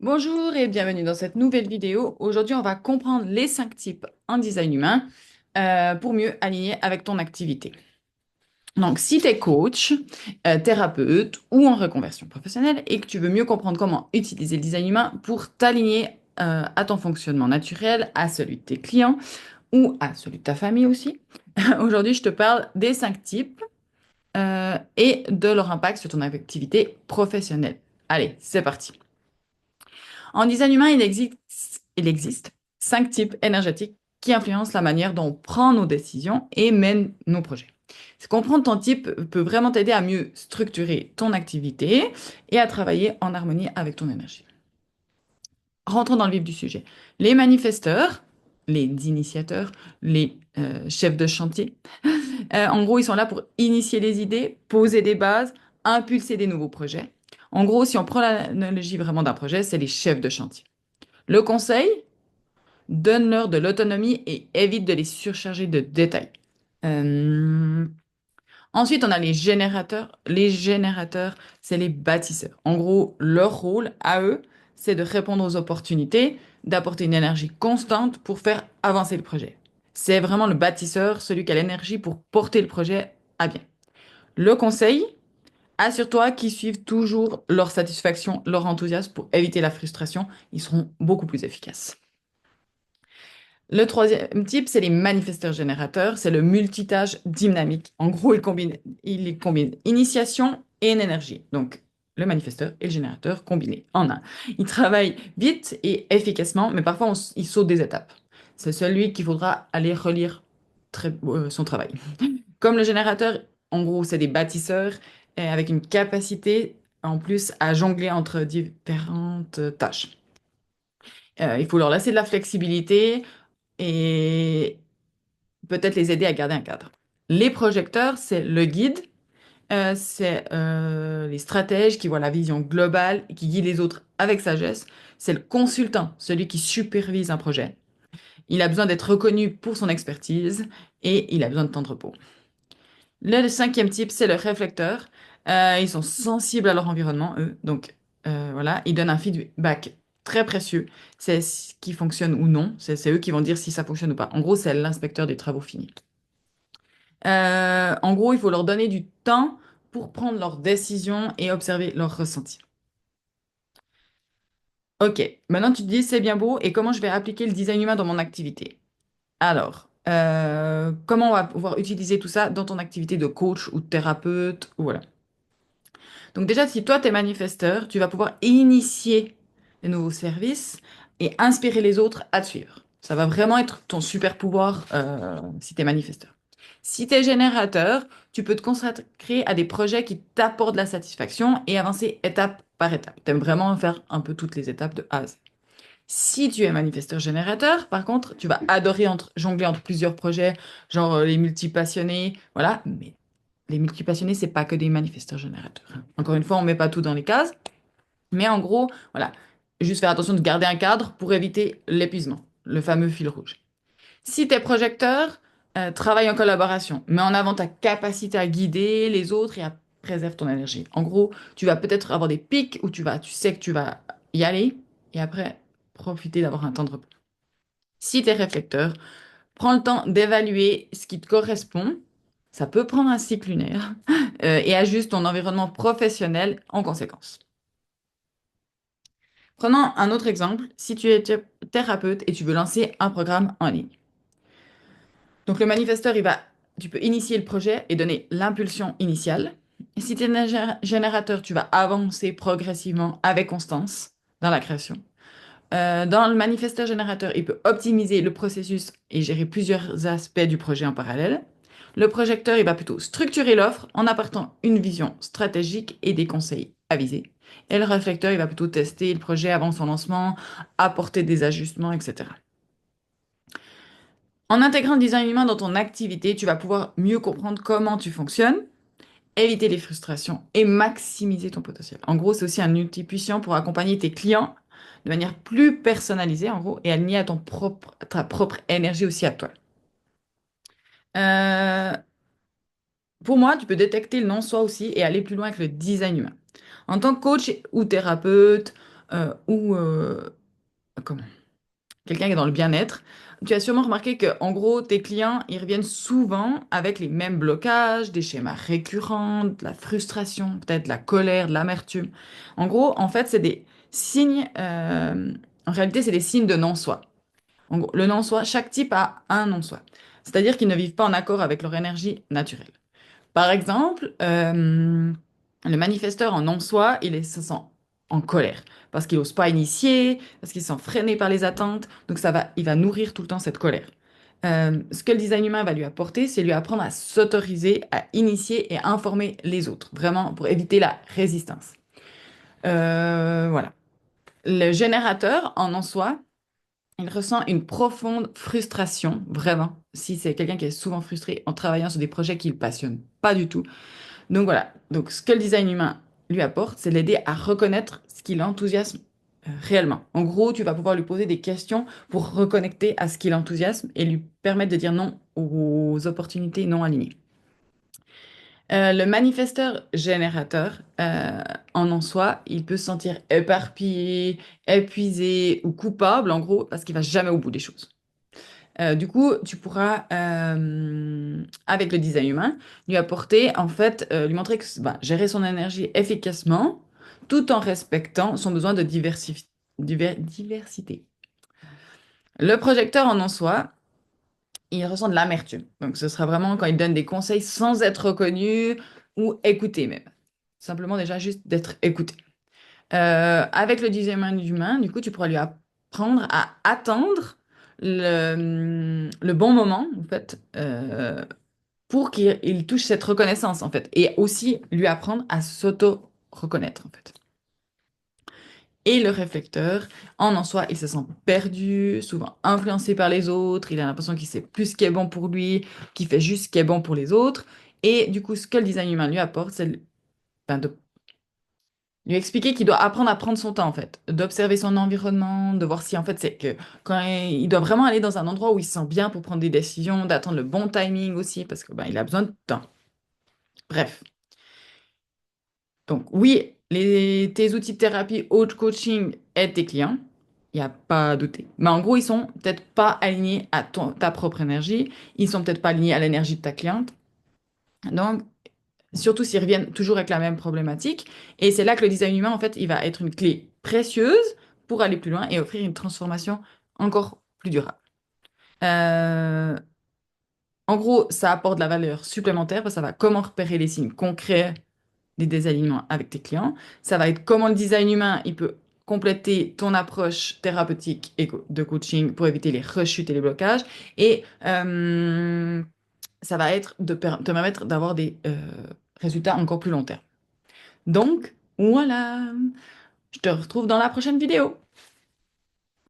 Bonjour et bienvenue dans cette nouvelle vidéo. Aujourd'hui, on va comprendre les 5 types en design humain pour mieux aligner avec ton activité. Donc, si tu es coach, thérapeute ou en reconversion professionnelle et que tu veux mieux comprendre comment utiliser le design humain pour t'aligner à ton fonctionnement naturel, à celui de tes clients ou à celui de ta famille aussi, aujourd'hui, je te parle des 5 types et de leur impact sur ton activité professionnelle. Allez, c'est parti. En design humain, il existe 5 types énergétiques qui influencent la manière dont on prend nos décisions et mène nos projets. Comprendre ton type peut vraiment t'aider à mieux structurer ton activité et à travailler en harmonie avec ton énergie. Rentrons dans le vif du sujet. Les manifesteurs, les initiateurs, les chefs de chantier, en gros, ils sont là pour initier les idées, poser des bases, impulser des nouveaux projets. En gros, si on prend l'analogie vraiment d'un projet, c'est les chefs de chantier. Le conseil, donne-leur de l'autonomie et évite de les surcharger de détails. Euh, Ensuite, on a les générateurs. Les générateurs, c'est les bâtisseurs. En gros, leur rôle à eux, c'est de répondre aux opportunités, d'apporter une énergie constante pour faire avancer le projet. C'est vraiment le bâtisseur, celui qui a l'énergie pour porter le projet à bien. Le conseil, assure-toi qu'ils suivent toujours leur satisfaction, leur enthousiasme pour éviter la frustration. Ils seront beaucoup plus efficaces. Le troisième type, c'est les manifesteurs générateurs. C'est le multitâche dynamique. En gros, il combine initiation et une énergie. Donc, le manifesteur et le générateur combinés en un. Il travaille vite et efficacement, mais parfois il saute des étapes. C'est celui qu'il faudra aller relire son travail. Comme le générateur, en gros, c'est des bâtisseurs avec une capacité en plus à jongler entre différentes tâches. Il faut leur laisser de la flexibilité et peut-être les aider à garder un cadre. Les projecteurs, c'est le guide, c'est les stratèges qui voient la vision globale et qui guident les autres avec sagesse. C'est le consultant, celui qui supervise un projet. Il a besoin d'être reconnu pour son expertise et il a besoin de temps de repos. Le cinquième type, c'est le réflecteur. Ils sont sensibles à leur environnement, eux. Donc, voilà, ils donnent un feedback très précieux. C'est ce qui fonctionne ou non. C'est eux qui vont dire si ça fonctionne ou pas. En gros, c'est l'inspecteur des travaux finis. En gros, il faut leur donner du temps pour prendre leurs décisions et observer leurs ressentis. Ok, maintenant tu te dis c'est bien beau et comment je vais appliquer le design humain dans mon activité? Alors, comment on va pouvoir utiliser tout ça dans ton activité de coach ou de thérapeute ou voilà. Donc déjà, si toi, tu es manifesteur, tu vas pouvoir initier les nouveaux services et inspirer les autres à te suivre. Ça va vraiment être ton super pouvoir si tu es manifesteur. Si tu es générateur, tu peux te consacrer à des projets qui t'apportent de la satisfaction et avancer étape par étape. Tu aimes vraiment faire un peu toutes les étapes de A à Z. Si tu es manifesteur générateur, par contre, tu vas adorer jongler entre plusieurs projets, genre les multipassionnés, voilà. Mais les multipassionnés, c'est pas que des manifesteurs générateurs. Encore une fois, on met pas tout dans les cases, mais en gros, voilà, juste faire attention de garder un cadre pour éviter l'épuisement, le fameux fil rouge. Si tu es projecteur, travaille en collaboration, mets en avant ta capacité à guider les autres et à préserver ton énergie. En gros, tu vas peut-être avoir des pics où tu sais que tu vas y aller et après profiter d'avoir un temps de repos. Si tu es réflecteur, prends le temps d'évaluer ce qui te correspond. Ça peut prendre un cycle lunaire et ajuste ton environnement professionnel en conséquence. Prenons un autre exemple. Si tu es thérapeute et tu veux lancer un programme en ligne. Donc le manifesteur, tu peux initier le projet et donner l'impulsion initiale. Et si tu es générateur, tu vas avancer progressivement avec constance dans la création. Dans le manifesteur générateur, il peut optimiser le processus et gérer plusieurs aspects du projet en parallèle. Le projecteur, il va plutôt structurer l'offre en apportant une vision stratégique et des conseils avisés. Et le réflecteur, il va plutôt tester le projet avant son lancement, apporter des ajustements, etc. En intégrant le design humain dans ton activité, tu vas pouvoir mieux comprendre comment tu fonctionnes, éviter les frustrations et maximiser ton potentiel. En gros, c'est aussi un outil puissant pour accompagner tes clients de manière plus personnalisée, en gros, et aligner à ta propre énergie aussi à toi. Euh, pour moi, tu peux détecter le non-soi aussi et aller plus loin avec le design humain. En tant que coach ou thérapeute, ou comment? Quelqu'un qui est dans le bien-être, tu as sûrement remarqué que, en gros, tes clients, ils reviennent souvent avec les mêmes blocages, des schémas récurrents, de la frustration, peut-être de la colère, de l'amertume. En gros, en fait, c'est des signes, en réalité, c'est des signes de non-soi. En gros, le non-soi, chaque type a un non-soi. C'est-à-dire qu'ils ne vivent pas en accord avec leur énergie naturelle. Par exemple, le manifesteur en non-soi, se sent en colère parce qu'il n'ose pas initier, parce qu'il se sent freiné par les attentes. Donc il va nourrir tout le temps cette colère. Ce que le design humain va lui apporter, c'est lui apprendre à s'autoriser, à initier et à informer les autres, vraiment pour éviter la résistance. Voilà. Le générateur en non-soi, il ressent une profonde frustration, vraiment, si c'est quelqu'un qui est souvent frustré en travaillant sur des projets qui ne le passionnent pas du tout. Donc voilà, donc ce que le design humain lui apporte, c'est l'aider à reconnaître ce qui l'enthousiasme réellement. En gros, tu vas pouvoir lui poser des questions pour reconnecter à ce qui l'enthousiasme et lui permettre de dire non aux opportunités non alignées. Le manifesteur générateur, en soi, il peut se sentir éparpillé, épuisé ou coupable, en gros, parce qu'il va jamais au bout des choses. Du coup, tu pourras, avec le design humain, lui apporter, en fait, lui montrer que bah, gérer son énergie efficacement, tout en respectant son besoin de diversité. Le projecteur en soi, il ressent de l'amertume. Donc, ce sera vraiment quand il donne des conseils sans être reconnu ou écouté même. Simplement déjà juste d'être écouté. Avec le design humain, du coup, tu pourras lui apprendre à attendre le bon moment, en fait, pour qu'il touche cette reconnaissance, en fait, et aussi lui apprendre à s'auto-reconnaître, en fait. Et le réflecteur, en soi, il se sent perdu, souvent influencé par les autres, il a l'impression qu'il sait plus ce qui est bon pour lui, qu'il fait juste ce qui est bon pour les autres. Et du coup, ce que le design humain lui apporte, c'est ben, de lui expliquer qu'il doit apprendre à prendre son temps, en fait, d'observer son environnement, de voir si, en fait, c'est que quand il doit vraiment aller dans un endroit où il se sent bien pour prendre des décisions, d'attendre le bon timing aussi, parce que ben, il a besoin de temps. Bref. Donc, oui, tes outils de thérapie, haute coaching aident tes clients, il n'y a pas à douter. Mais en gros, ils sont peut-être pas alignés à ta propre énergie, ils sont peut-être pas alignés à l'énergie de ta cliente. Donc, surtout s'ils reviennent toujours avec la même problématique. Et c'est là que le design humain, en fait, il va être une clé précieuse pour aller plus loin et offrir une transformation encore plus durable. Euh, En gros, ça apporte de la valeur supplémentaire parce que ça va comment repérer les signes concrets des désalignements avec tes clients. Ça va être comment le design humain, il peut compléter ton approche thérapeutique et de coaching pour éviter les rechutes et les blocages. Et ça va être de te permettre d'avoir des résultats encore plus long terme. Donc, voilà, je te retrouve dans la prochaine vidéo.